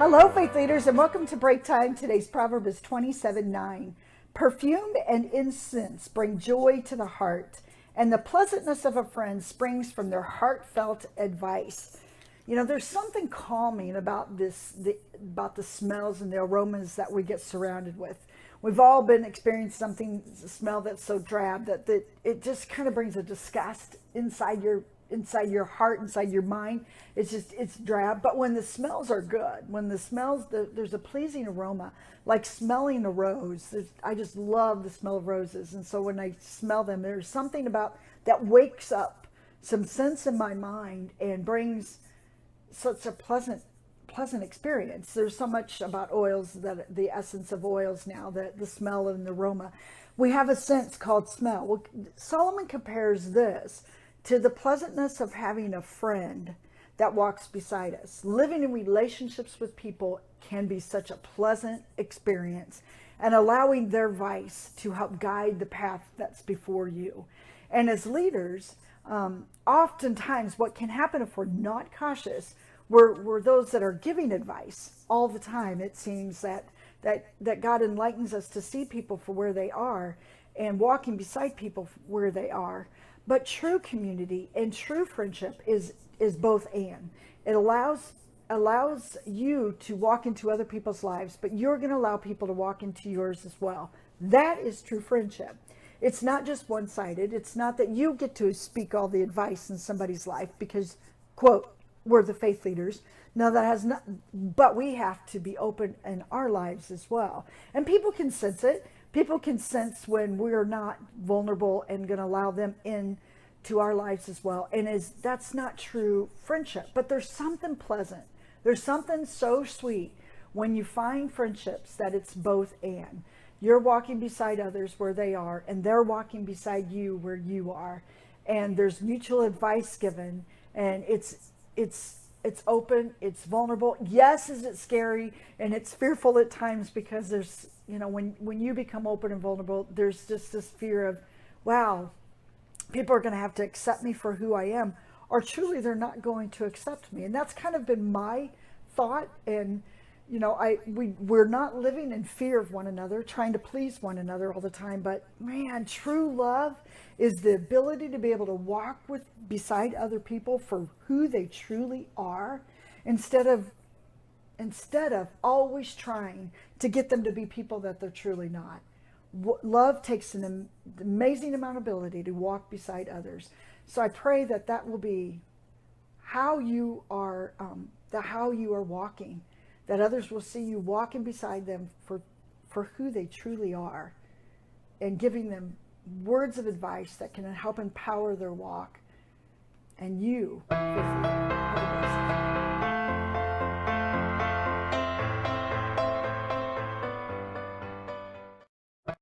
Hello, faith leaders, and welcome to Breaktime. Today's proverb is 27:9. Perfume and incense bring joy to the heart, and the pleasantness of a friend springs from their heartfelt advice. You know, there's something calming about about the smells and the aromas that we get surrounded with. We've all been experiencing a smell that's so drab that it just kind of brings a disgust inside your heart, inside your mind. It's drab. But when the smells are good, when there's a pleasing aroma, like smelling a rose. I just love the smell of roses. And so when I smell them, there's something about that wakes up some sense in my mind and brings such a pleasant experience. There's so much about oils, that the essence of oils now, that the smell and the aroma. We have a sense called smell. Well, Solomon compares this to the pleasantness of having a friend that walks beside us. Living in relationships with people can be such a pleasant experience, and allowing their advice to help guide the path that's before you. And as leaders, oftentimes what can happen if we're not cautious, we're those that are giving advice all the time. It seems that God enlightens us to see people for where they are and walking beside people where they are. But true community and true friendship is both and. It allows you to walk into other people's lives, but you're going to allow people to walk into yours as well. That is true friendship. It's not just one-sided. It's not that you get to speak all the advice in somebody's life because, quote, we're the faith leaders. No, that has not, but we have to be open in our lives as well. And people can sense it. People can sense when we're not vulnerable and going to allow them in to our lives as well. And that's not true friendship. But there's something pleasant. There's something so sweet when you find friendships that it's both and. You're walking beside others where they are, and they're walking beside you where you are. And there's mutual advice given, and it's open, it's vulnerable. Yes, is it scary, and it's fearful at times because there's, when you become open and vulnerable, there's just this fear of, wow, people are going to have to accept me for who I am, or truly they're not going to accept me. And that's kind of been my thought. And we're not living in fear of one another, trying to please one another all the time. But man, true love is the ability to be able to walk beside other people for who they truly are, instead of always trying to get them to be people that they're truly not. Love takes an amazing amount of ability to walk beside others. So I pray that will be how you are, how you are walking, that others will see you walking beside them for who they truly are, and giving them words of advice that can help empower their walk. And you,